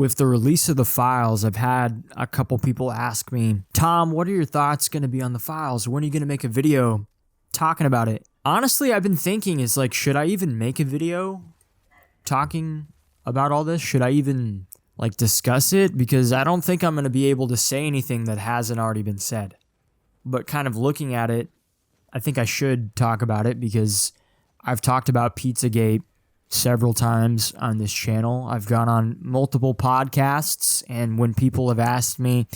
with the release of the files, I've had a couple people ask me, Tom, what are your thoughts going to be on the files? When are you going to make a video talking about it? Honestly, I've been thinking is like, should I even make a video talking about all this? Should I even like discuss it? Because I don't think I'm going to be able to say anything that hasn't already been said. But kind of looking at it, I think I should talk about it because I've talked about Pizzagate several times on this channel. I've gone on multiple podcasts, and when people have asked me,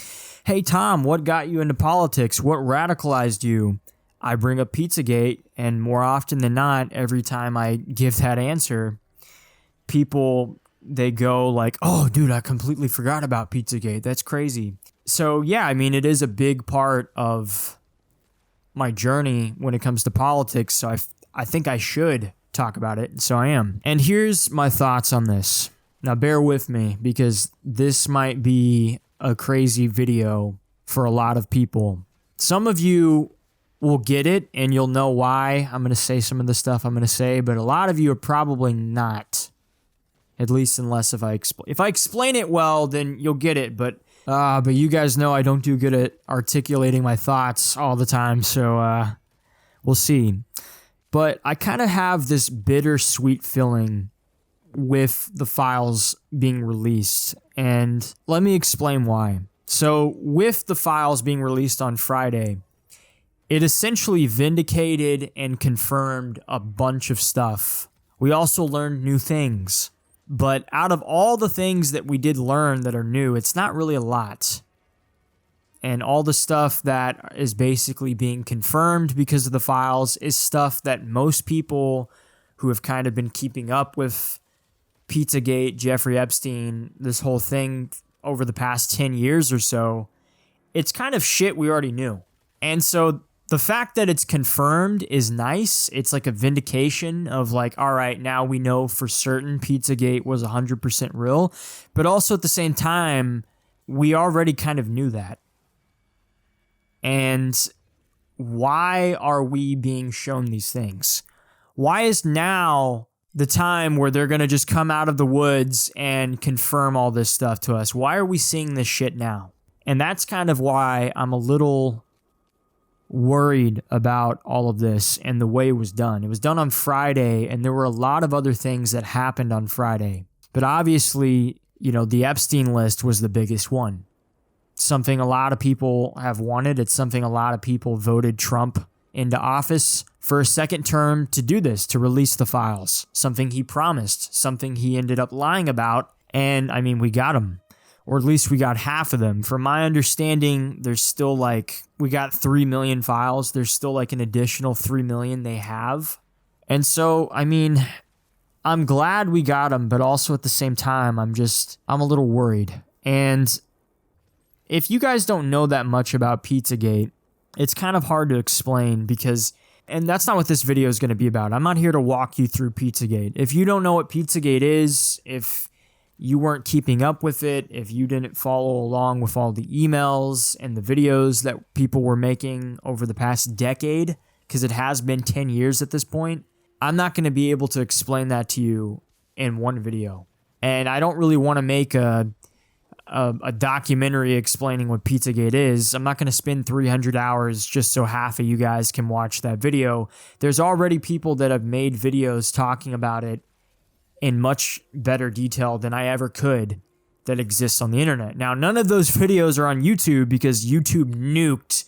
hey, Tom, what got you into politics? What radicalized you? I bring up Pizzagate, and more often than not, every time I give that answer, people, they go like, oh, dude, I completely forgot about Pizzagate. That's crazy. So, yeah, I mean, it is a big part of my journey when it comes to politics, so I think I should talk about it, so I am. And here's my thoughts on this. Now, bear with me, because this might be a crazy video for a lot of people. Some of you will get it, and you'll know why I'm going to say some of the stuff I'm going to say, but a lot of you are probably not. At least unless if I explain it well, then you'll get it, but you guys know I don't do good at articulating my thoughts all the time, so we'll see. But I kind of have this bittersweet feeling with the files being released, and let me explain why. So with the files being released on Friday, it essentially vindicated and confirmed a bunch of stuff. We also learned new things. But out of all the things that we did learn that are new, it's not really a lot. And all the stuff that is basically being confirmed because of the files is stuff that most people who have kind of been keeping up with Pizzagate, Jeffrey Epstein, this whole thing over the past 10 years or so, it's kind of shit we already knew. And so the fact that it's confirmed is nice. It's like a vindication of like, all right, now we know for certain Pizzagate was 100% real. But also at the same time, we already kind of knew that. And why are we being shown these things? Why is now the time where they're going to just come out of the woods and confirm all this stuff to us? Why are we seeing this shit now? And that's kind of why I'm a little worried about all of this and the way it was done. It was done on Friday, and there were a lot of other things that happened on Friday. But obviously, you know, the Epstein list was the biggest one. Something a lot of people have wanted. It's something a lot of people voted Trump into office for a second term to do this, to release the files. Something he promised, something he ended up lying about. And I mean, we got him. Or at least we got half of them. From my understanding, there's still like, we got 3 million files. There's still like an additional 3 million they have. And so, I mean, I'm glad we got them, but also at the same time, I'm a little worried. And if you guys don't know that much about Pizzagate, it's kind of hard to explain because, and that's not what this video is going to be about. I'm not here to walk you through Pizzagate. If you don't know what Pizzagate is, if you weren't keeping up with it, if you didn't follow along with all the emails and the videos that people were making over the past decade, because it has been 10 years at this point, I'm not going to be able to explain that to you in one video. And I don't really want to make a documentary explaining what Pizzagate is. I'm not going to spend 300 hours just so half of you guys can watch that video. There's already people that have made videos talking about it in much better detail than I ever could that exists on the internet. Now, none of those videos are on YouTube because YouTube nuked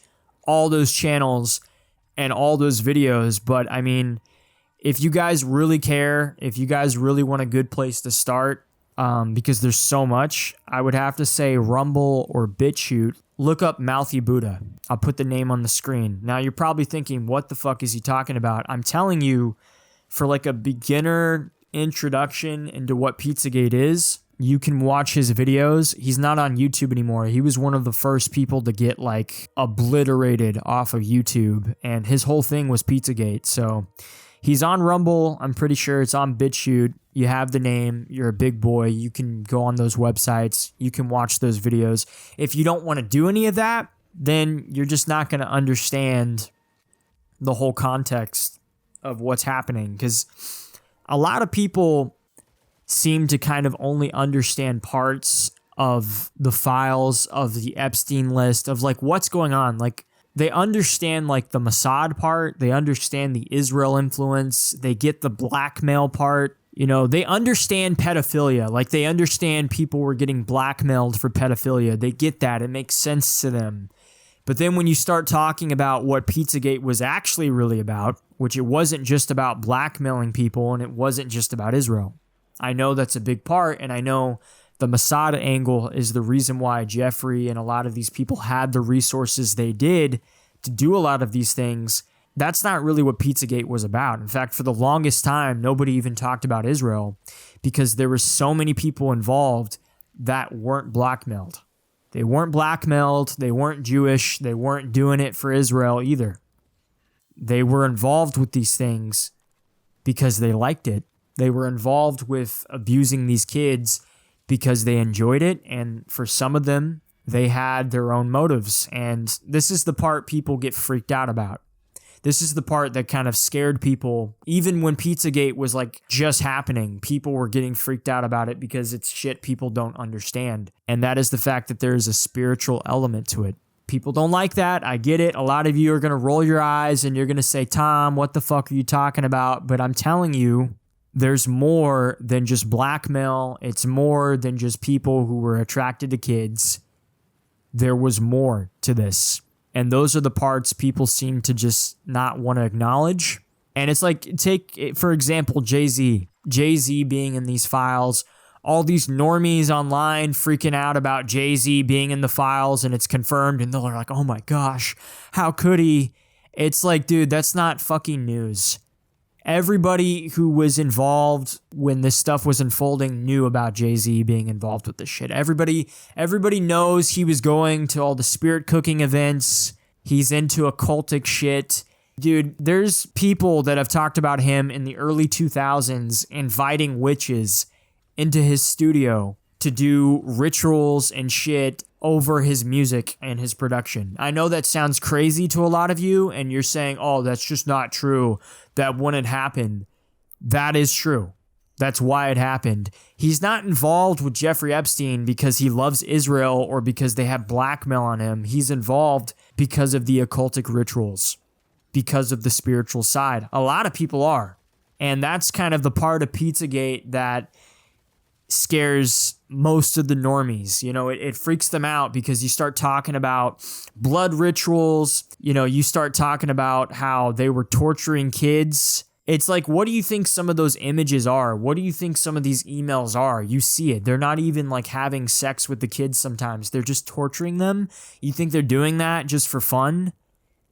all those channels and all those videos. But I mean, if you guys really care, if you guys really want a good place to start, because there's so much, I would have to say Rumble or BitChute. Look up Mouthy Buddha. I'll put the name on the screen. Now, you're probably thinking, what the fuck is he talking about? I'm telling you, for like a beginner introduction into what Pizzagate is, you can watch his videos. He's not on YouTube anymore. He was one of the first people to get like obliterated off of YouTube, and his whole thing was Pizzagate. So he's on Rumble. I'm pretty sure it's on BitChute. You have the name. You're a big boy. You can go on those websites. You can watch those videos. If you don't want to do any of that, then you're just not going to understand the whole context of what's happening, because a lot of people seem to kind of only understand parts of the files of the Epstein list of like what's going on. Like they understand like the Mossad part, they understand the Israel influence, they get the blackmail part. You know, they understand pedophilia. Like they understand people were getting blackmailed for pedophilia. They get that. It makes sense to them. But then when you start talking about what Pizzagate was actually really about, which it wasn't just about blackmailing people and it wasn't just about Israel. I know that's a big part, and I know the Mossad angle is the reason why Jeffrey and a lot of these people had the resources they did to do a lot of these things. That's not really what Pizzagate was about. In fact, for the longest time, nobody even talked about Israel because there were so many people involved that weren't blackmailed. They weren't blackmailed. They weren't Jewish. They weren't doing it for Israel either. They were involved with these things because they liked it. They were involved with abusing these kids because they enjoyed it. And for some of them, they had their own motives. And this is the part people get freaked out about. This is the part that kind of scared people. Even when Pizzagate was like just happening, people were getting freaked out about it because it's shit people don't understand. And that is the fact that there is a spiritual element to it. People don't like that. I get it. A lot of you are going to roll your eyes and you're going to say, Tom, what the fuck are you talking about? But I'm telling you, there's more than just blackmail. It's more than just people who were attracted to kids. There was more to this. And those are the parts people seem to just not want to acknowledge. And it's like, take, for example, Jay-Z. Jay-Z being in these files. All these normies online freaking out about Jay-Z being in the files and it's confirmed. And they're like, oh my gosh, how could he? It's like, dude, that's not fucking news. Everybody who was involved when this stuff was unfolding knew about Jay-Z being involved with this shit. Everybody knows he was going to all the spirit cooking events. He's into occultic shit. Dude, there's people that have talked about him in the early 2000s inviting witches into his studio to do rituals and shit over his music and his production. I know that sounds crazy to a lot of you, and you're saying, oh, that's just not true. That wouldn't happen. That is true. That's why it happened. He's not involved with Jeffrey Epstein because he loves Israel or because they have blackmail on him. He's involved because of the occultic rituals, because of the spiritual side. A lot of people are. And that's kind of the part of Pizzagate that scares most of the normies. You know, it freaks them out because you start talking about blood rituals. You know, you start talking about how they were torturing kids. It's like, what do you think some of those images are? What do you think some of these emails are? You see it. They're not even like having sex with the kids sometimes. They're just torturing them. You think they're doing that just for fun?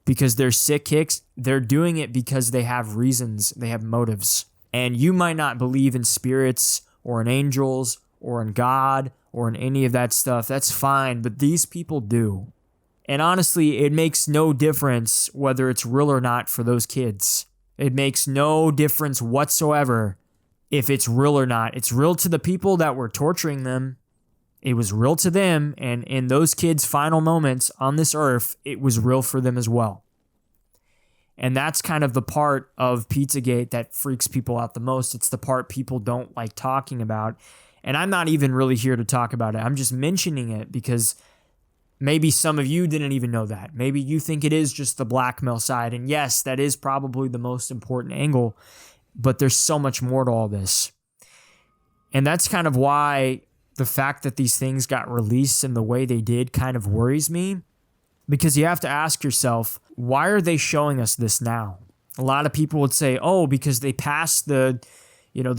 Because they're sick kicks? They're doing it because they have reasons. They have motives. And you might not believe in spirits or in angels or in God or in any of that stuff. That's fine. But these people do. And honestly, it makes no difference whether it's real or not for those kids. It makes no difference whatsoever if it's real or not. It's real to the people that were torturing them. It was real to them. And in those kids' final moments on this earth, it was real for them as well. And that's kind of the part of Pizzagate that freaks people out the most. It's the part people don't like talking about. And I'm not even really here to talk about it. I'm just mentioning it because maybe some of you didn't even know that. Maybe you think it is just the blackmail side. And yes, that is probably the most important angle. But there's so much more to all this. And that's kind of why the fact that these things got released in the way they did kind of worries me. Because you have to ask yourself, why are they showing us this now? A lot of people would say, oh, because they passed the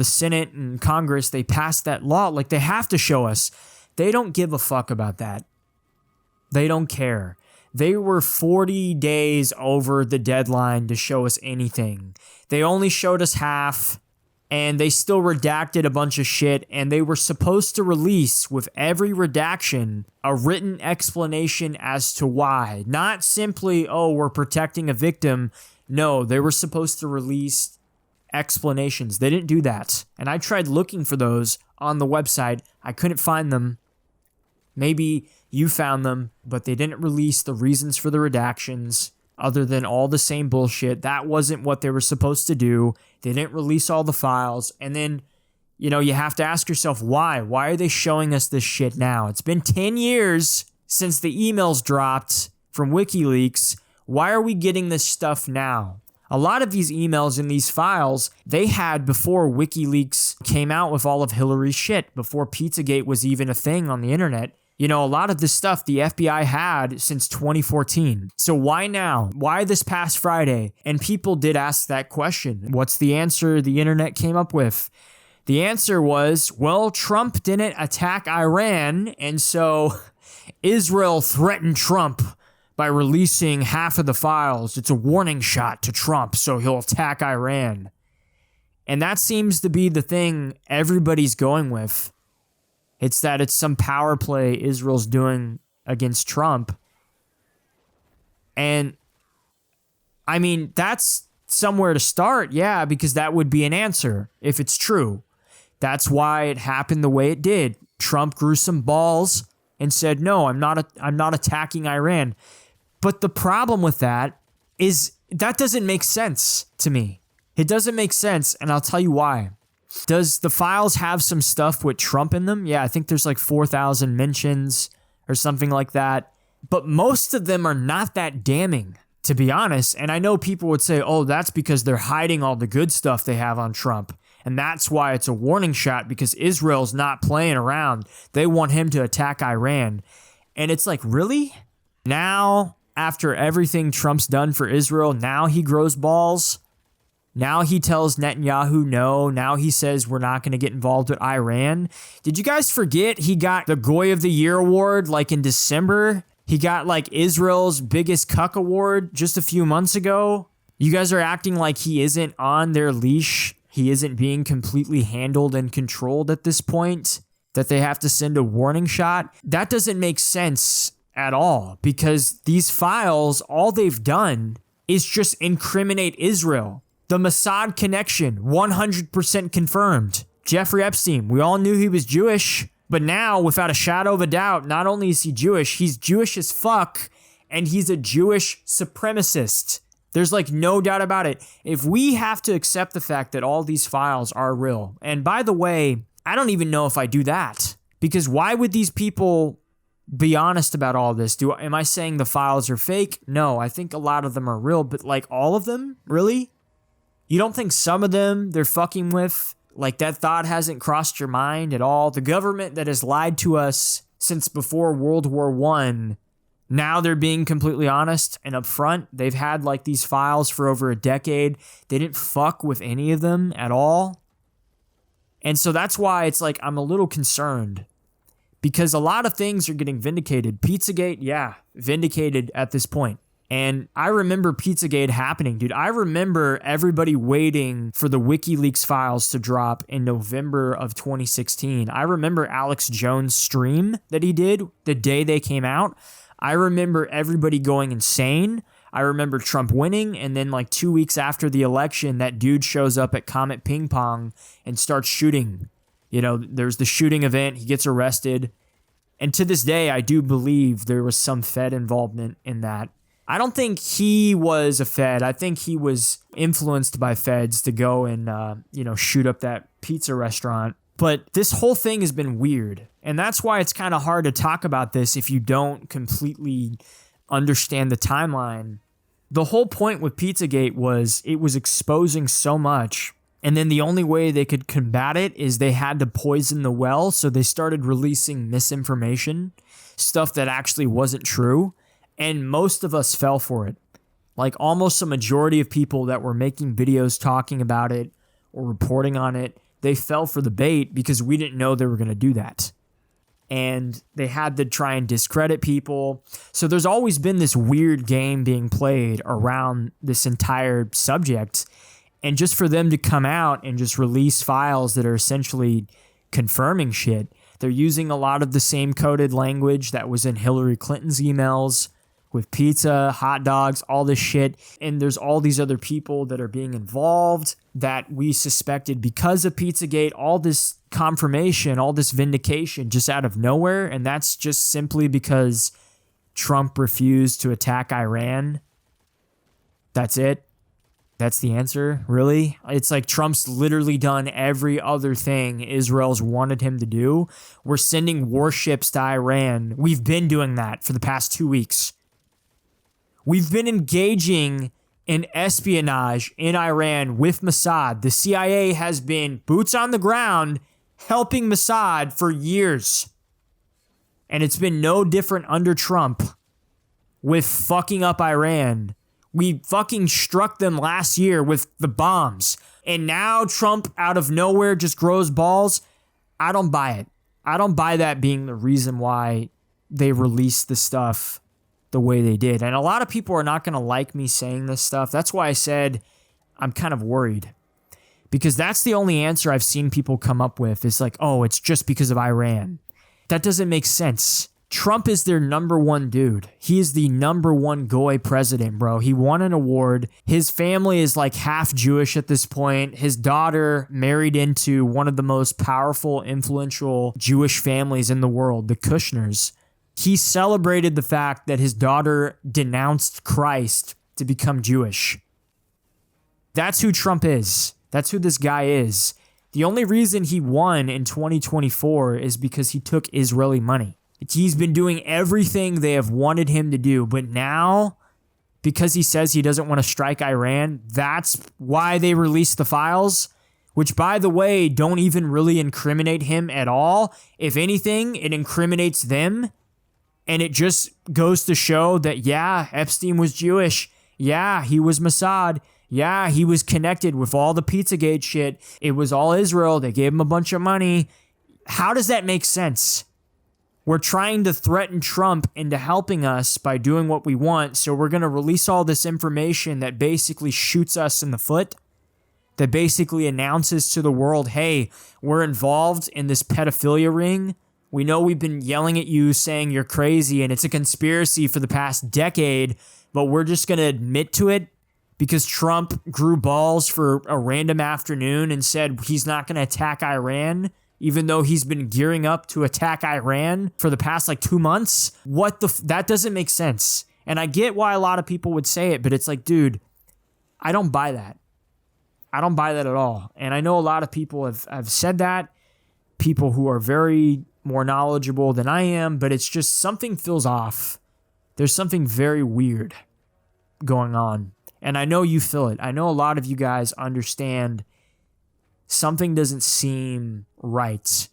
Senate and Congress, they passed that law. Like, they have to show us. They don't give a fuck about that. They don't care. They were 40 days over the deadline to show us anything. They only showed us half, and they still redacted a bunch of shit, and they were supposed to release, with every redaction, a written explanation as to why. Not simply, oh, we're protecting a victim. No, they were supposed to release explanations. They didn't do that. And I tried looking for those on the website. I couldn't find them. Maybe you found them, but they didn't release the reasons for the redactions other than all the same bullshit. That wasn't what they were supposed to do. They didn't release all the files. And then You know, you have to ask yourself why. Why are they showing us this shit now? It's been 10 years since the emails dropped from WikiLeaks. Why are we getting this stuff now? A lot of these emails in these files, they had before WikiLeaks came out with all of Hillary's shit, before Pizzagate was even a thing on the internet. You know, a lot of this stuff the FBI had since 2014. So why now? Why this past Friday? And people did ask that question. What's the answer the internet came up with? The answer was, well, Trump didn't attack Iran, and so Israel threatened Trump by releasing half of the files. It's a warning shot to Trump, so he'll attack Iran. And that seems to be the thing everybody's going with. It's that it's some power play Israel's doing against Trump. And, I mean, that's somewhere to start, yeah, because that would be an answer if it's true. That's why it happened the way it did. Trump grew some balls and said, no, I'm not attacking Iran. But the problem with that is that doesn't make sense to me. It doesn't make sense, and I'll tell you why. Does the files have some stuff with Trump in them? Yeah, I think there's like 4,000 mentions or something like that. But most of them are not that damning, to be honest. And I know people would say, oh, that's because they're hiding all the good stuff they have on Trump. And that's why it's a warning shot, because Israel's not playing around. They want him to attack Iran. And it's like, really? Now, after everything Trump's done for Israel, now he grows balls? Now he tells Netanyahu no. Now he says we're not going to get involved with Iran. Did you guys forget he got the Goy of the Year award like in December? He got like Israel's biggest cuck award just a few months ago. You guys are acting like he isn't on their leash. He isn't being completely handled and controlled at this point, that they have to send a warning shot. That doesn't make sense at all, because these files, all they've done is just incriminate Israel. The Mossad connection, 100% confirmed. Jeffrey Epstein, we all knew he was Jewish, but now, without a shadow of a doubt, not only is he Jewish as fuck, and he's a Jewish supremacist. There's like no doubt about it. If we have to accept the fact that all these files are real, and by the way, I don't even know if I do that, because why would these people be honest about all this? Am I saying the files are fake? No, I think a lot of them are real, but like all of them? Really? You don't think some of them they're fucking with? Like that thought hasn't crossed your mind at all? The government that has lied to us since before World War I, now they're being completely honest and upfront. They've had like these files for over a decade. They didn't fuck with any of them at all. And so that's why it's like I'm a little concerned, because a lot of things are getting vindicated. Pizzagate, yeah, vindicated at this point. And I remember Pizzagate happening, dude. I remember everybody waiting for the WikiLeaks files to drop in November of 2016. I remember Alex Jones' stream that he did the day they came out. I remember everybody going insane. I remember Trump winning, and then like 2 weeks after the election, that dude shows up at Comet Ping Pong and starts shooting. You know, there's the shooting event. He gets arrested. And to this day, I do believe there was some Fed involvement in that. I don't think he was a Fed. I think he was influenced by Feds to go and, shoot up that pizza restaurant. But this whole thing has been weird. And that's why it's kind of hard to talk about this if you don't completely understand the timeline. The whole point with Pizzagate was it was exposing so much. And then the only way they could combat it is they had to poison the well. So they started releasing misinformation, stuff that actually wasn't true. And most of us fell for it. Like almost a majority of people that were making videos talking about it or reporting on it, they fell for the bait because we didn't know they were going to do that. And they had to try and discredit people. So there's always been this weird game being played around this entire subject. And just for them to come out and just release files that are essentially confirming shit, they're using a lot of the same coded language that was in Hillary Clinton's emails, with pizza, hot dogs, all this shit. And there's all these other people that are being involved that we suspected because of Pizzagate, all this confirmation, all this vindication just out of nowhere. And that's just simply because Trump refused to attack Iran. That's it. That's the answer? Really? It's like Trump's literally done every other thing Israel's wanted him to do. We're sending warships to Iran. We've been doing that for the past 2 weeks. We've been engaging in espionage in Iran with Mossad. The CIA has been boots on the ground helping Mossad for years. And it's been no different under Trump with fucking up Iran. We fucking struck them last year with the bombs. And now Trump out of nowhere just grows balls. I don't buy it. I don't buy that being the reason why they released the stuff the way they did. And a lot of people are not going to like me saying this stuff. That's why I said I'm kind of worried. Because that's the only answer I've seen people come up with is like, oh, it's just because of Iran. That doesn't make sense. Trump is their number one dude. He is the number one Goy president, bro. He won an award. His family is like half Jewish at this point. His daughter married into one of the most powerful, influential Jewish families in the world, the Kushners. He celebrated the fact that his daughter denounced Christ to become Jewish. That's who Trump is. That's who this guy is. The only reason he won in 2024 is because he took Israeli money. He's been doing everything they have wanted him to do, but now, because he says he doesn't want to strike Iran, that's why they released the files, which, by the way, don't even really incriminate him at all. If anything, it incriminates them, and it just goes to show that, yeah, Epstein was Jewish. Yeah, he was Mossad. Yeah, he was connected with all the Pizzagate shit. It was all Israel. They gave him a bunch of money. How does that make sense? We're trying to threaten Trump into helping us by doing what we want, so we're going to release all this information that basically shoots us in the foot, that basically announces to the world, hey, we're involved in this pedophilia ring. We know we've been yelling at you saying you're crazy and it's a conspiracy for the past decade, but we're just going to admit to it because Trump grew balls for a random afternoon and said he's not going to attack Iran, even though he's been gearing up to attack Iran for the past 2 months. That doesn't make sense. And I get why a lot of people would say it, but it's like, dude, I don't buy that. I don't buy that at all. And I know a lot of people have said that, people who are very more knowledgeable than I am, but it's just something feels off. There's something very weird going on. And I know you feel it. I know a lot of you guys understand something doesn't seem right,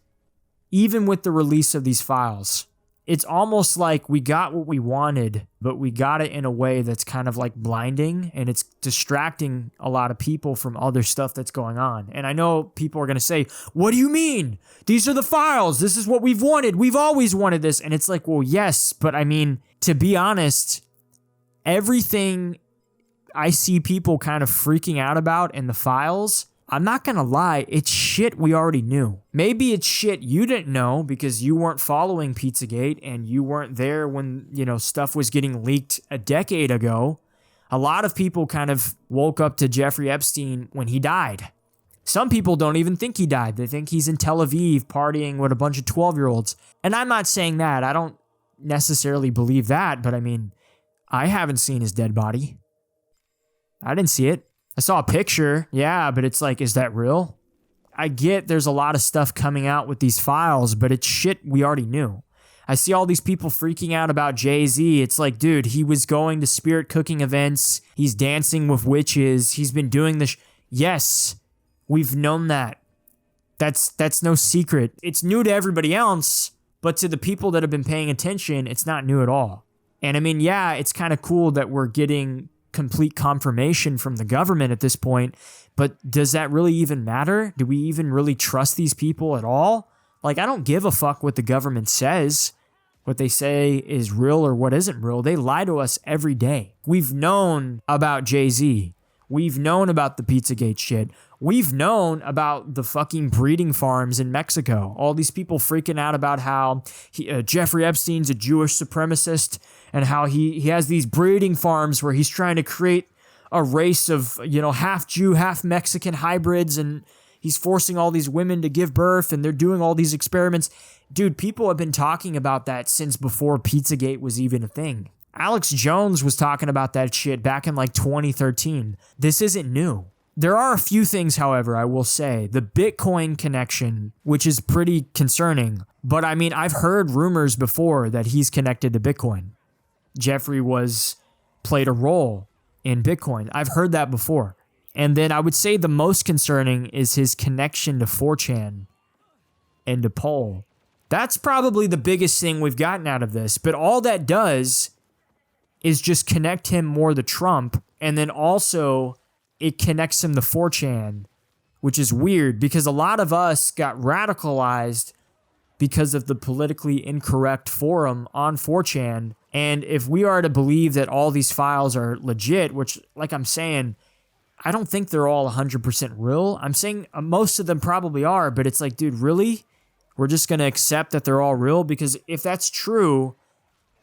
even with the release of these files. It's almost like we got what we wanted, but we got it in a way that's kind of like blinding, and it's distracting a lot of people from other stuff that's going on. And I know people are going to say, what do you mean? These are the files. This is what we've wanted. We've always wanted this. And it's like, well, yes, but I mean, to be honest, everything I see people kind of freaking out about in the files, I'm not going to lie, it's shit we already knew. Maybe it's shit you didn't know because you weren't following Pizzagate and you weren't there when, stuff was getting leaked a decade ago. A lot of people kind of woke up to Jeffrey Epstein when he died. Some people don't even think he died. They think he's in Tel Aviv partying with a bunch of 12-year-olds. And I'm not saying that. I don't necessarily believe that, but I mean, I haven't seen his dead body. I didn't see it. I saw a picture, yeah, but it's like, is that real? I get there's a lot of stuff coming out with these files, but it's shit we already knew. I see all these people freaking out about Jay-Z. It's like, dude, he was going to spirit cooking events. He's dancing with witches. He's been doing this. Yes, we've known that. That's no secret. It's new to everybody else, but to the people that have been paying attention, it's not new at all. And I mean, yeah, it's kind of cool that we're getting complete confirmation from the government at this point, but does that really even matter? Do we even really trust these people at all? I don't give a fuck what the government says, what they say is real or what isn't real. They lie to us every day. We've known about Jay-Z. We've known about the Pizzagate shit. We've known about the fucking breeding farms in Mexico. All these people freaking out about how Jeffrey Epstein's a Jewish supremacist and how he has these breeding farms where he's trying to create a race of, half Jew, half Mexican hybrids, and he's forcing all these women to give birth, and they're doing all these experiments. Dude, people have been talking about that since before Pizzagate was even a thing. Alex Jones was talking about that shit back in like 2013. This isn't new. There are a few things, however, I will say. The Bitcoin connection, which is pretty concerning. But I mean, I've heard rumors before that he's connected to Bitcoin. Jeffrey played a role in Bitcoin. I've heard that before. And then I would say the most concerning is his connection to 4chan and to Poll. That's probably the biggest thing we've gotten out of this. But all that does is just connect him more to Trump. And then also it connects him to 4chan, which is weird because a lot of us got radicalized because of the politically incorrect forum on 4chan. And if we are to believe that all these files are legit, which, like I'm saying, I don't think they're all 100% real. I'm saying most of them probably are, but it's like, dude, really? We're just going to accept that they're all real? Because if that's true,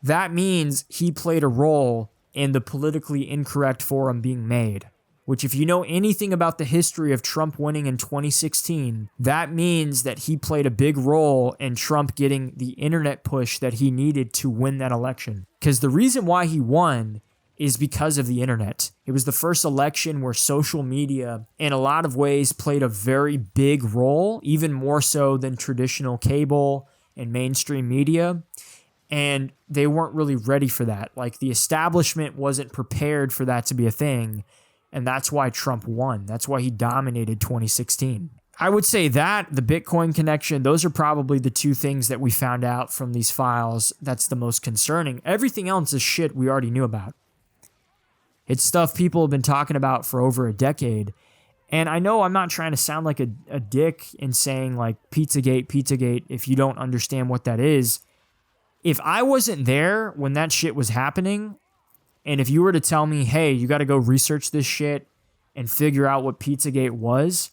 that means he played a role in the politically incorrect forum being made. Which, if you know anything about the history of Trump winning in 2016, that means that he played a big role in Trump getting the internet push that he needed to win that election. Because the reason why he won is because of the internet. It was the first election where social media, in a lot of ways, played a very big role, even more so than traditional cable and mainstream media. And they weren't really ready for that. Like, the establishment wasn't prepared for that to be a thing. And that's why Trump won. That's why he dominated 2016. I would say that, the Bitcoin connection, those are probably the two things that we found out from these files that's the most concerning. Everything else is shit we already knew about. It's stuff people have been talking about for over a decade. And I know I'm not trying to sound like a dick in saying like Pizzagate, if you don't understand what that is. If I wasn't there when that shit was happening, and if you were to tell me, hey, you got to go research this shit and figure out what Pizzagate was,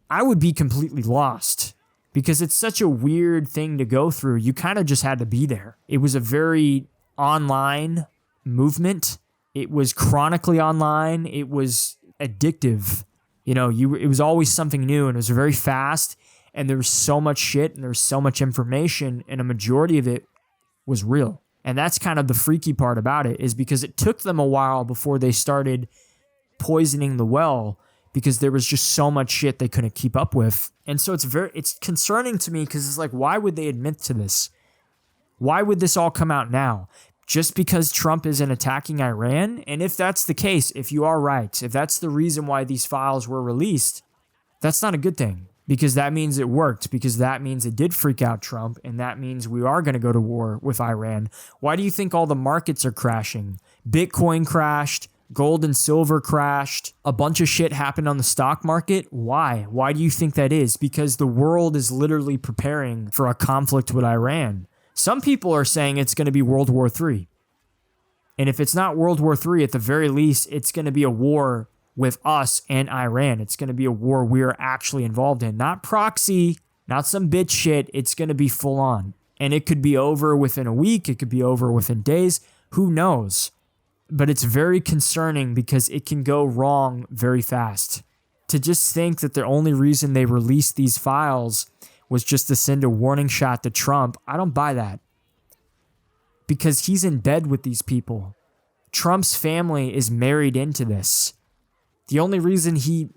I would be completely lost because it's such a weird thing to go through. You kind of just had to be there. It was a very online movement. It was chronically online. It was addictive. You know, it was always something new, and it was very fast, and there was so much shit, and there was so much information, and a majority of it was real. And that's kind of the freaky part about it, is because it took them a while before they started poisoning the well because there was just so much shit they couldn't keep up with. And so it's concerning to me because it's like, why would they admit to this? Why would this all come out now? Just because Trump isn't attacking Iran? And if that's the case, if you are right, if that's the reason why these files were released, that's not a good thing. Because that means it worked, because that means it did freak out Trump, and that means we are going to go to war with Iran. Why do you think all the markets are crashing? Bitcoin crashed, gold and silver crashed, a bunch of shit happened on the stock market. Why? Why do you think that is? Because the world is literally preparing for a conflict with Iran. Some people are saying it's going to be World War III. And if it's not World War III, at the very least, it's going to be a war with us and Iran. It's going to be a war we're actually involved in. Not proxy, not some bitch shit. It's going to be full on. And it could be over within a week. It could be over within days. Who knows? But it's very concerning because it can go wrong very fast. To just think that the only reason they released these files was just to send a warning shot to Trump, I don't buy that. Because he's in bed with these people. Trump's family is married into this. The only reason he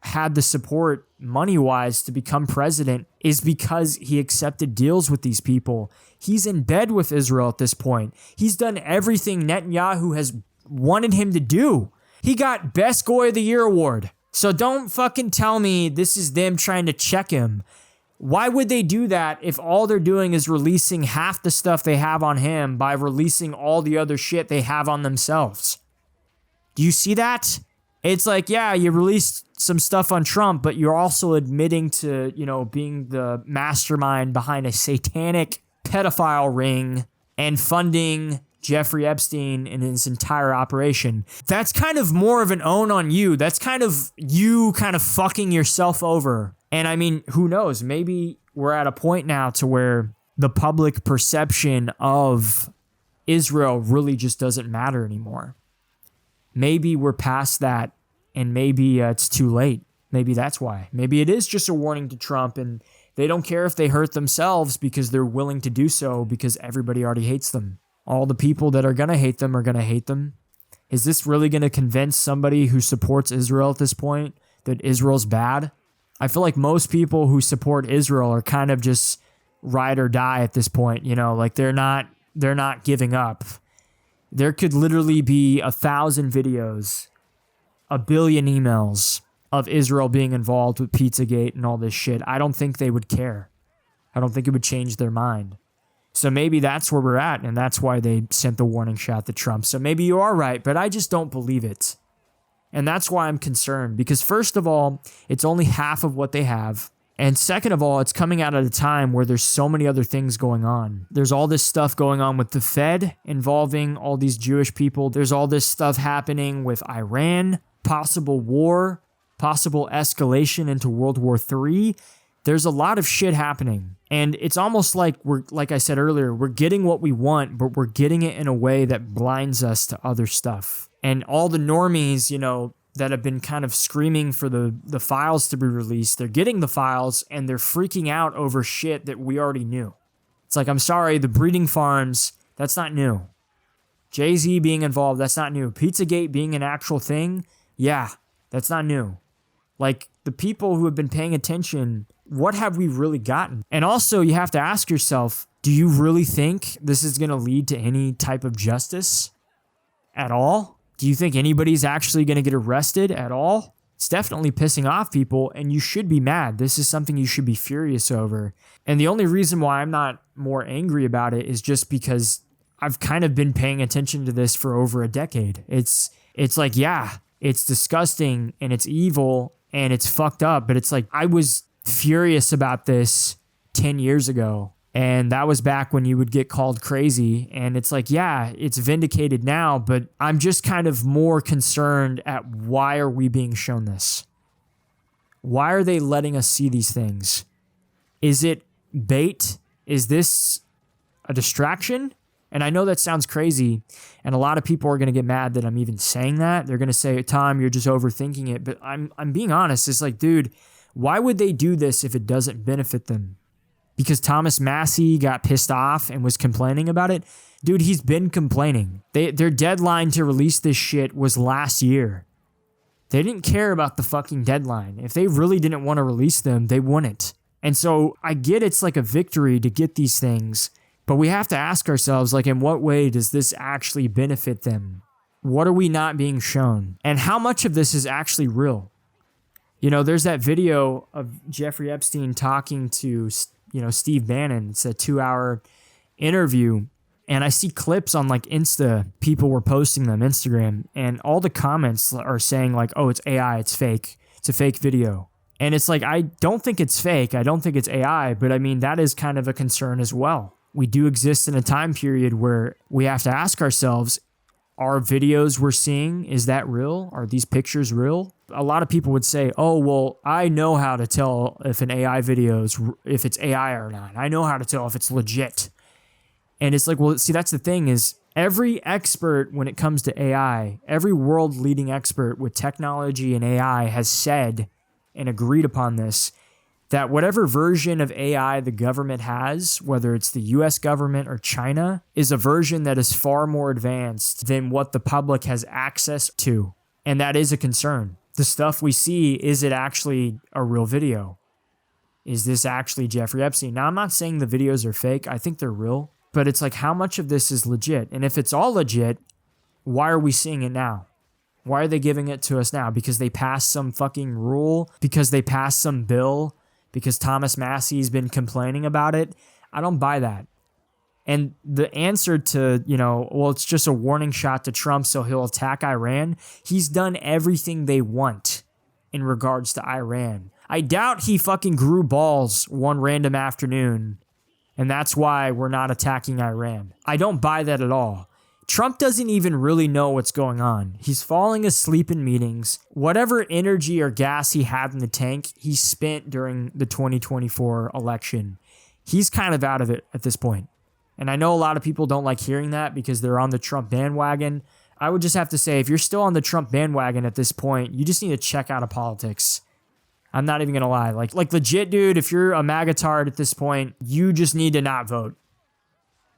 had the support money-wise to become president is because he accepted deals with these people. He's in bed with Israel at this point. He's done everything Netanyahu has wanted him to do. He got Best Goy of the Year award. So don't fucking tell me this is them trying to check him. Why would they do that if all they're doing is releasing half the stuff they have on him by releasing all the other shit they have on themselves? Do you see that? It's like, yeah, you released some stuff on Trump, but you're also admitting to, being the mastermind behind a satanic pedophile ring and funding Jeffrey Epstein and his entire operation. That's kind of more of an own on you. That's kind of you kind of fucking yourself over. And I mean, who knows? Maybe we're at a point now to where the public perception of Israel really just doesn't matter anymore. Maybe we're past that, and maybe it's too late. Maybe that's why. Maybe it is just a warning to Trump, and they don't care if they hurt themselves because they're willing to do so because everybody already hates them. All the people that are going to hate them are going to hate them. Is this really going to convince somebody who supports Israel at this point that Israel's bad? I feel like most people who support Israel are kind of just ride or die at this point, you know, like they're not giving up. There could literally be 1,000 videos, 1 billion emails of Israel being involved with Pizzagate and all this shit. I don't think they would care. I don't think it would change their mind. So maybe that's where we're at, and that's why they sent the warning shot to Trump. So maybe you are right, but I just don't believe it. And that's why I'm concerned, because first of all, it's only half of what they have. And second of all, it's coming out at a time where there's so many other things going on. There's all this stuff going on with the Fed involving all these Jewish people. There's all this stuff happening with Iran, possible war, possible escalation into World War III. There's a lot of shit happening. And it's almost like like I said earlier, we're getting what we want, but we're getting it in a way that blinds us to other stuff. And all the normies, you know, that have been kind of screaming for the files to be released, they're getting the files and they're freaking out over shit that we already knew. It's like, I'm sorry, the breeding farms, that's not new. Jay-Z being involved, that's not new. Pizzagate being an actual thing, yeah, that's not new. Like, the people who have been paying attention, what have we really gotten? And also, you have to ask yourself, do you really think this is going to lead to any type of justice at all? Do you think anybody's actually going to get arrested at all? It's definitely pissing off people, and you should be mad. This is something you should be furious over. And the only reason why I'm not more angry about it is just because I've kind of been paying attention to this for over a decade. It's like, yeah, it's disgusting and it's evil and it's fucked up, but it's like I was furious about this 10 years ago. And that was back when you would get called crazy. And it's like, yeah, it's vindicated now, but I'm just kind of more concerned at why are we being shown this? Why are they letting us see these things? Is it bait? Is this a distraction? And I know that sounds crazy. And a lot of people are going to get mad that I'm even saying that. They're going to say, Tom, you're just overthinking it. But I'm being honest. It's like, dude, why would they do this if it doesn't benefit them? Because Thomas Massey got pissed off and was complaining about it? Dude, he's been complaining. Their deadline to release this shit was last year. They didn't care about the fucking deadline. If they really didn't want to release them, they wouldn't. And so I get it's like a victory to get these things, but we have to ask ourselves, like, in what way does this actually benefit them? What are we not being shown? And how much of this is actually real? You know, there's that video of Jeffrey Epstein talking to Steve Bannon. It's a 2-hour interview. And I see clips on like Insta, people were posting them, Instagram, and all the comments are saying like, oh, it's AI, it's fake. It's a fake video. And it's like, I don't think it's fake. I don't think it's AI, but I mean, that is kind of a concern as well. We do exist in a time period where we have to ask ourselves, are videos we're seeing, is that real? Are these pictures real? A lot of people would say, oh, well, I know how to tell if an AI video is, if it's AI or not. I know how to tell if it's legit. And it's like, well, see, that's the thing is every expert when it comes to AI, every world leading expert with technology and AI has said and agreed upon this, that whatever version of AI the government has, whether it's the US government or China, is a version that is far more advanced than what the public has access to. And that is a concern. The stuff we see, is it actually a real video? Is this actually Jeffrey Epstein? Now, I'm not saying the videos are fake. I think they're real. But it's like, how much of this is legit? And if it's all legit, why are we seeing it now? Why are they giving it to us now? Because they passed some fucking rule? Because they passed some bill? Because Thomas Massey's been complaining about it? I don't buy that. And the answer to, well, it's just a warning shot to Trump so he'll attack Iran. He's done everything they want in regards to Iran. I doubt he fucking grew balls one random afternoon, and that's why we're not attacking Iran. I don't buy that at all. Trump doesn't even really know what's going on. He's falling asleep in meetings. Whatever energy or gas he had in the tank, he spent during the 2024 election. He's kind of out of it at this point. And I know a lot of people don't like hearing that because they're on the Trump bandwagon. I would just have to say, if you're still on the Trump bandwagon at this point, you just need to check out of politics. I'm not even going to lie. Like legit, dude, if you're a MAGA-tard at this point, you just need to not vote.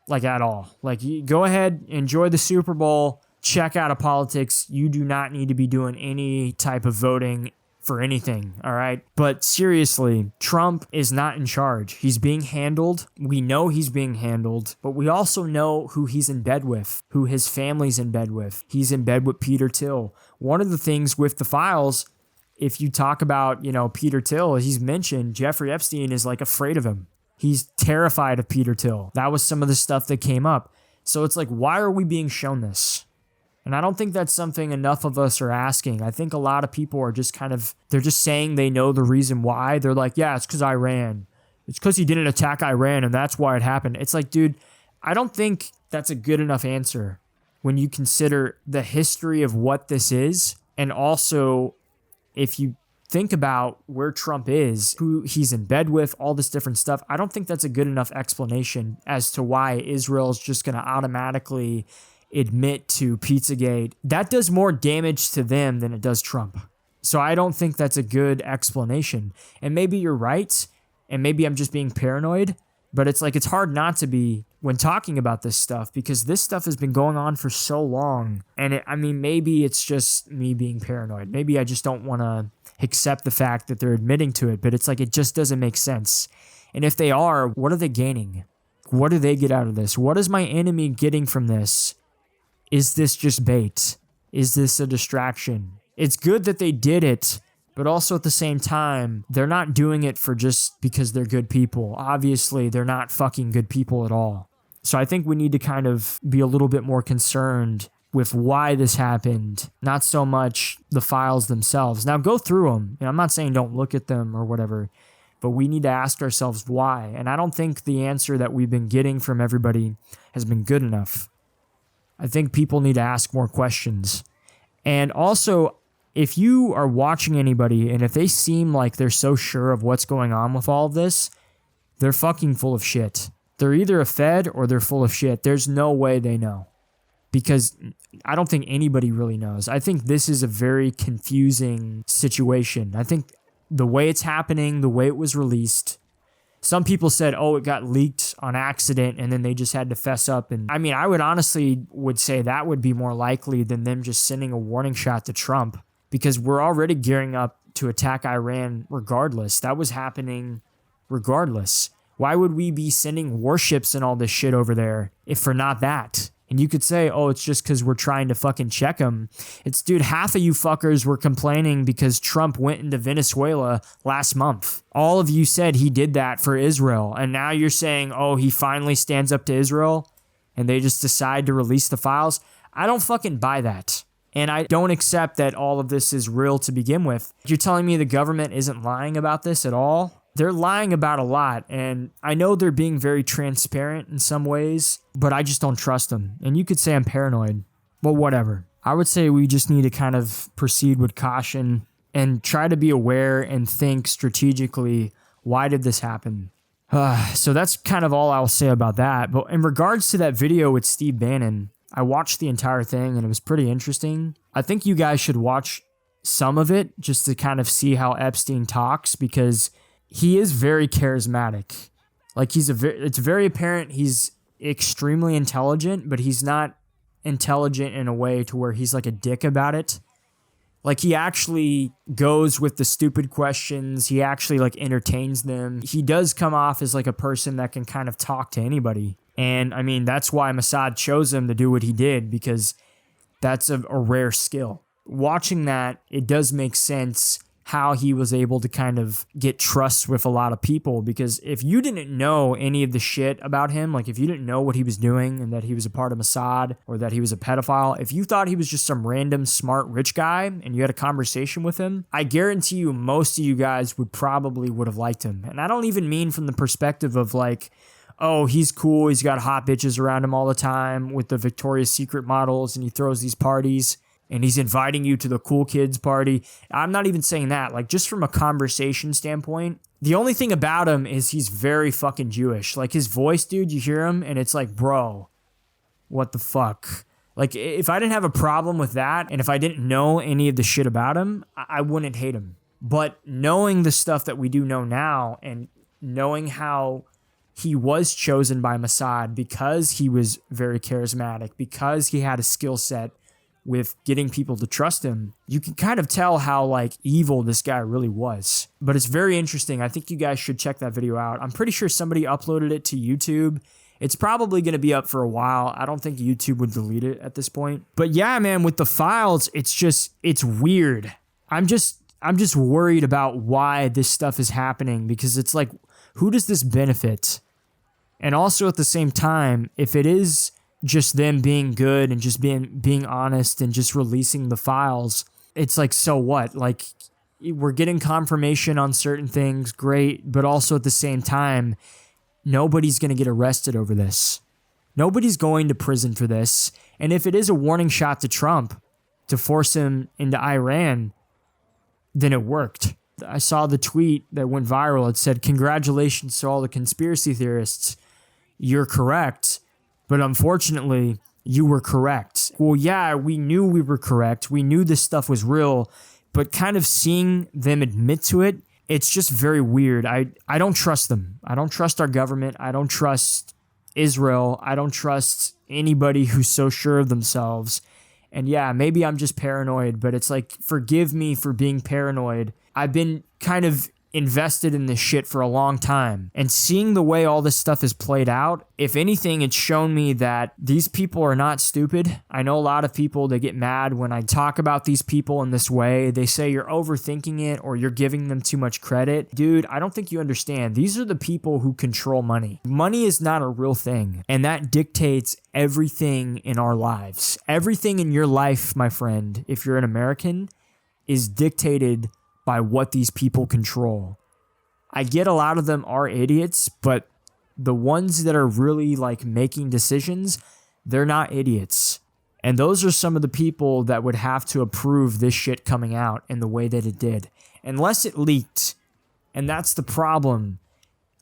like at all. Like, you go ahead, enjoy the Super Bowl, check out of politics. You do not need to be doing any type of voting for anything, all right? But seriously, Trump is not in charge. He's being handled. We know he's being handled, but we also know who he's in bed with, who his family's in bed with. He's in bed with Peter Thiel. One of the things with the files, if you talk about, Peter Thiel, as he's mentioned, Jeffrey Epstein is like afraid of him. He's terrified of Peter Thiel. That was some of the stuff that came up. So it's like, why are we being shown this? And I don't think that's something enough of us are asking. I think a lot of people are just they're just saying they know the reason why. They're like, yeah, it's because Iran. It's because he didn't attack Iran and that's why it happened. It's like, dude, I don't think that's a good enough answer when you consider the history of what this is. And also, if you think about where Trump is, who he's in bed with, all this different stuff, I don't think that's a good enough explanation as to why Israel's just going to automatically admit to Pizzagate. That does more damage to them than it does Trump. So I don't think that's a good explanation. And maybe you're right, and maybe I'm just being paranoid, but it's like, it's hard not to be when talking about this stuff, because this stuff has been going on for so long. And maybe it's just me being paranoid. Maybe I just don't want to accept the fact that they're admitting to it, but it's like, it just doesn't make sense. And if they are, what are they gaining? What do they get out of this? What is my enemy getting from this? Is this just bait? Is this a distraction? It's good that they did it, but also at the same time, they're not doing it for just because they're good people. Obviously, they're not fucking good people at all. So I think we need to kind of be a little bit more concerned with why this happened, not so much the files themselves. Now, go through them. I'm not saying don't look at them or whatever, but we need to ask ourselves why. And I don't think the answer that we've been getting from everybody has been good enough. I think people need to ask more questions. And also, if you are watching anybody and if they seem like they're so sure of what's going on with all of this, they're fucking full of shit. They're either a Fed or they're full of shit. There's no way they know. Because I don't think anybody really knows. I think this is a very confusing situation. I think the way it's happening, the way it was released, some people said, oh, it got leaked on accident and then they just had to fess up. And I would honestly say that would be more likely than them just sending a warning shot to Trump, because we're already gearing up to attack Iran regardless. That was happening regardless. Why would we be sending warships and all this shit over there if for not that? And you could say, oh, it's just because we're trying to fucking check them. It's, dude, half of you fuckers were complaining because Trump went into Venezuela last month. All of you said he did that for Israel. And now you're saying, oh, he finally stands up to Israel and they just decide to release the files. I don't fucking buy that. And I don't accept that all of this is real to begin with. You're telling me the government isn't lying about this at all? They're lying about a lot, and I know they're being very transparent in some ways, but I just don't trust them. And you could say I'm paranoid, but whatever. I would say we just need to kind of proceed with caution and try to be aware and think strategically, why did this happen? So that's kind of all I'll say about that. But in regards to that video with Steve Bannon, I watched the entire thing and it was pretty interesting. I think you guys should watch some of it just to kind of see how Epstein talks, because he is very charismatic. Like, it's very apparent he's extremely intelligent, but he's not intelligent in a way to where he's like a dick about it. Like, he actually goes with the stupid questions. He actually like entertains them. He does come off as like a person that can kind of talk to anybody. And that's why Mossad chose him to do what he did, because that's a rare skill. Watching that, it does make sense how he was able to kind of get trust with a lot of people, because if you didn't know any of the shit about him, like if you didn't know what he was doing and that he was a part of Mossad or that he was a pedophile, if you thought he was just some random smart rich guy and you had a conversation with him, I guarantee you most of you guys would have liked him. And I don't even mean from the perspective of like, oh, he's cool, he's got hot bitches around him all the time with the Victoria's Secret models and he throws these parties and he's inviting you to the cool kids party. I'm not even saying that. Like, just from a conversation standpoint, the only thing about him is he's very fucking Jewish. Like, his voice, dude, you hear him and it's like, bro, what the fuck? Like, if I didn't have a problem with that and if I didn't know any of the shit about him, I wouldn't hate him. But knowing the stuff that we do know now and knowing how he was chosen by Mossad because he was very charismatic, because he had a skill set with getting people to trust him. You can kind of tell how like evil this guy really was. But it's very interesting. I think you guys should check that video out. I'm pretty sure somebody uploaded it to YouTube. It's probably going to be up for a while. I don't think YouTube would delete it at this point. But yeah, man, with the files, it's weird. I'm just worried about why this stuff is happening, because it's like, who does this benefit? And also at the same time, if it is just them being good and just being honest and just releasing the files, it's like, so what? Like, we're getting confirmation on certain things, great, but also at the same time, nobody's going to get arrested over this. Nobody's going to prison for this. And if it is a warning shot to Trump to force him into Iran, then it worked. I saw the tweet that went viral. It said, "Congratulations to all the conspiracy theorists. You're correct. But unfortunately, you were correct." Well, yeah, we knew we were correct. We knew this stuff was real, but kind of seeing them admit to it, it's just very weird. I don't trust them. I don't trust our government. I don't trust Israel. I don't trust anybody who's so sure of themselves. And yeah, maybe I'm just paranoid, but it's like, forgive me for being paranoid. I've been kind of invested in this shit for a long time, and seeing the way all this stuff is played out, if anything, it's shown me that these people are not stupid. I know a lot of people, they get mad when I talk about these people in this way. They say you're overthinking it or you're giving them too much credit. Dude, I don't think you understand. These are the people who control money. Money is not a real thing, and that dictates everything in our lives. Everything in your life, my friend, if you're an American, is dictated by what these people control. I get a lot of them are idiots, but the ones that are really like making decisions, they're not idiots. And those are some of the people that would have to approve this shit coming out in the way that it did. Unless it leaked. And that's the problem.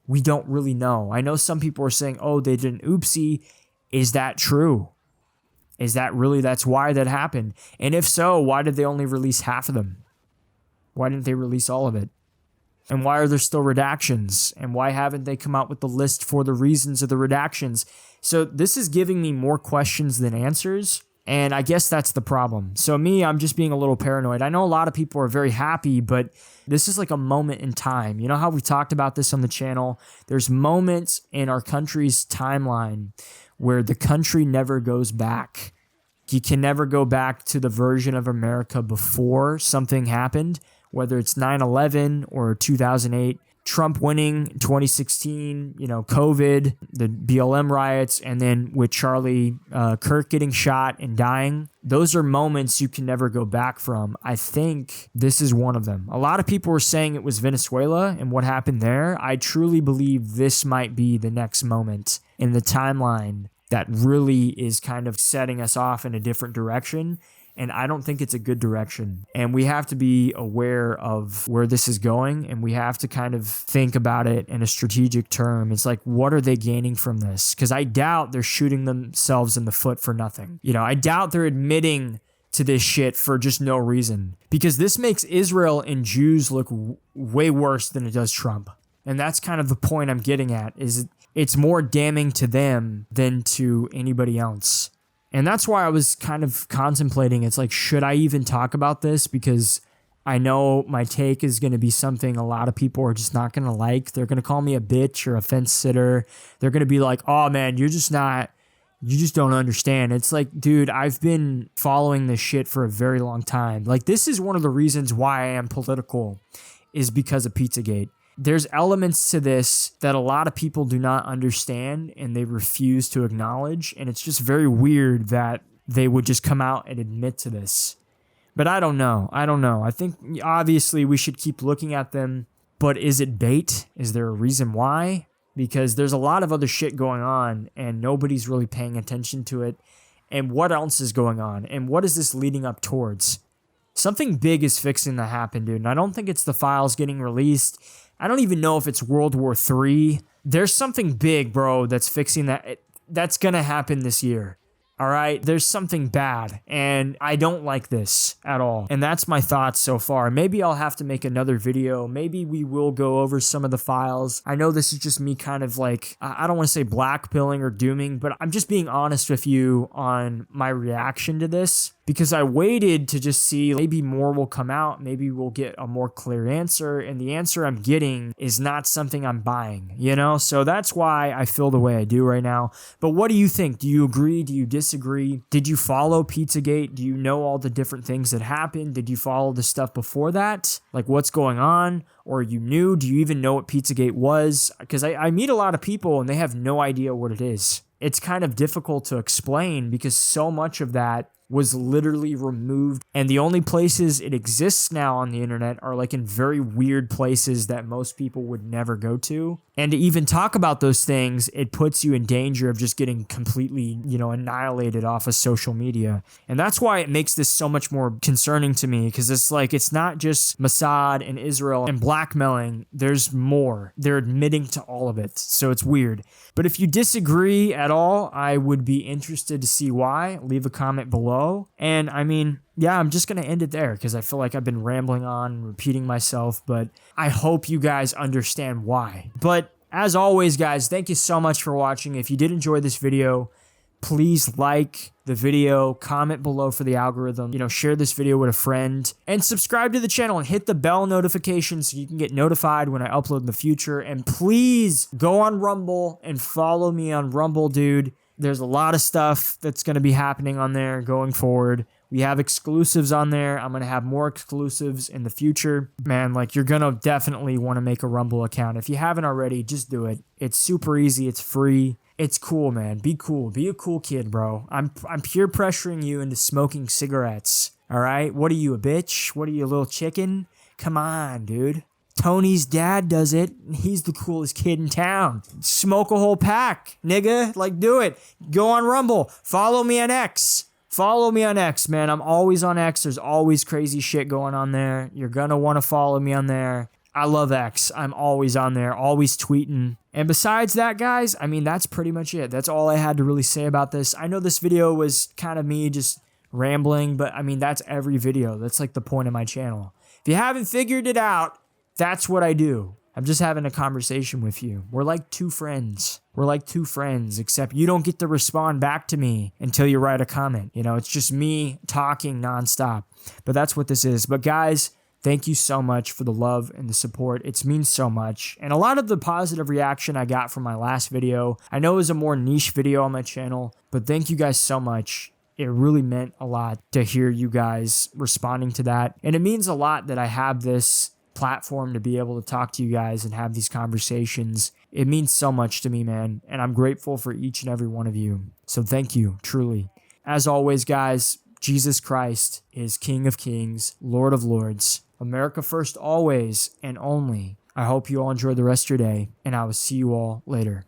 We don't really know. I know some people are saying, oh, they did an oopsie. Is that true? Is that really, that's why that happened? And if so, why did they only release half of them? Why didn't they release all of it? And why are there still redactions? And why haven't they come out with the list for the reasons of the redactions? So this is giving me more questions than answers. And I guess that's the problem. So me, I'm just being a little paranoid. I know a lot of people are very happy, but this is like a moment in time. You know how we talked about this on the channel? There's moments in our country's timeline where the country never goes back. You can never go back to the version of America before something happened. Whether it's 9/11 or 2008, Trump winning 2016, COVID, the BLM riots, and then with Charlie Kirk getting shot and dying. Those are moments you can never go back from. I think this is one of them. A lot of people were saying it was Venezuela and what happened there. I truly believe this might be the next moment in the timeline that really is kind of setting us off in a different direction. And I don't think it's a good direction. And we have to be aware of where this is going, and we have to kind of think about it in a strategic term. It's like, what are they gaining from this? Because I doubt they're shooting themselves in the foot for nothing. I doubt they're admitting to this shit for just no reason. Because this makes Israel and Jews look way worse than it does Trump. And that's kind of the point I'm getting at, is it's more damning to them than to anybody else. And that's why I was kind of contemplating, it's like, should I even talk about this? Because I know my take is going to be something a lot of people are just not going to like. They're going to call me a bitch or a fence sitter. They're going to be like, oh man, you just don't understand. It's like, dude, I've been following this shit for a very long time. Like, this is one of the reasons why I am political, is because of Pizzagate. There's elements to this that a lot of people do not understand and they refuse to acknowledge. And it's just very weird that they would just come out and admit to this. But I don't know. I think obviously we should keep looking at them. But is it bait? Is there a reason why? Because there's a lot of other shit going on and nobody's really paying attention to it. And what else is going on? And what is this leading up towards? Something big is fixing to happen, dude. And I don't think it's the files getting released. I don't even know if it's World War III. There's something big, bro, that's fixing that. That's going to happen this year. All right, there's something bad, and I don't like this at all. And that's my thoughts so far. Maybe I'll have to make another video. Maybe we will go over some of the files. I know this is just me kind of like, I don't want to say blackpilling or dooming, but I'm just being honest with you on my reaction to this, because I waited to just see maybe more will come out. Maybe we'll get a more clear answer, and the answer I'm getting is not something I'm buying, you know? So that's why I feel the way I do right now. But what do you think? Do you agree? Do you disagree? Did you follow Pizzagate? Do you know all the different things that happened? Did you follow the stuff before that? Like what's going on? Or you knew? Do you even know what Pizzagate was? Because I meet a lot of people and they have no idea what it is. It's kind of difficult to explain because so much of that was literally removed, and the only places it exists now on the internet are like in very weird places that most people would never go to. And to even talk about those things, it puts you in danger of just getting completely, annihilated off of social media. And that's why it makes this so much more concerning to me, because it's like, it's not just Mossad and Israel and blackmailing. There's more. They're admitting to all of it. So it's weird. But if you disagree at all, I would be interested to see why. Leave a comment below. And I mean, yeah, I'm just going to end it there because I feel like I've been rambling on, repeating myself, but I hope you guys understand why. But as always, guys, thank you so much for watching. If you did enjoy this video, please like the video, comment below for the algorithm, share this video with a friend, and subscribe to the channel and hit the bell notification so you can get notified when I upload in the future. And please go on Rumble and follow me on Rumble, dude. There's a lot of stuff that's going to be happening on there going forward. We have exclusives on there. I'm going to have more exclusives in the future. Man, like, you're going to definitely want to make a Rumble account. If you haven't already, just do it. It's super easy. It's free. It's cool, man. Be cool. Be a cool kid, bro. I'm peer pressuring you into smoking cigarettes. All right? What are you, a bitch? What are you, a little chicken? Come on, dude. Tony's dad does it. He's the coolest kid in town. Smoke a whole pack, nigga. Like, do it. Go on Rumble. Follow me on X. Follow me on X, man. I'm always on X. There's always crazy shit going on there. You're going to want to follow me on there. I love X. I'm always on there, always tweeting. And besides that, guys, I mean, that's pretty much it. That's all I had to really say about this. I know this video was kind of me just rambling, but I mean, that's every video. That's like the point of my channel. If you haven't figured it out, that's what I do. I'm just having a conversation with you. We're like two friends. We're like two friends, except you don't get to respond back to me until you write a comment. It's just me talking nonstop. But that's what this is. But guys, thank you so much for the love and the support. It means so much. And a lot of the positive reaction I got from my last video, I know it was a more niche video on my channel, but thank you guys so much. It really meant a lot to hear you guys responding to that. And it means a lot that I have this platform to be able to talk to you guys and have these conversations. It means so much to me, man. And I'm grateful for each and every one of you. So thank you, truly. As always, guys, Jesus Christ is King of Kings, Lord of Lords. America first always and only. I hope you all enjoy the rest of your day, and I will see you all later.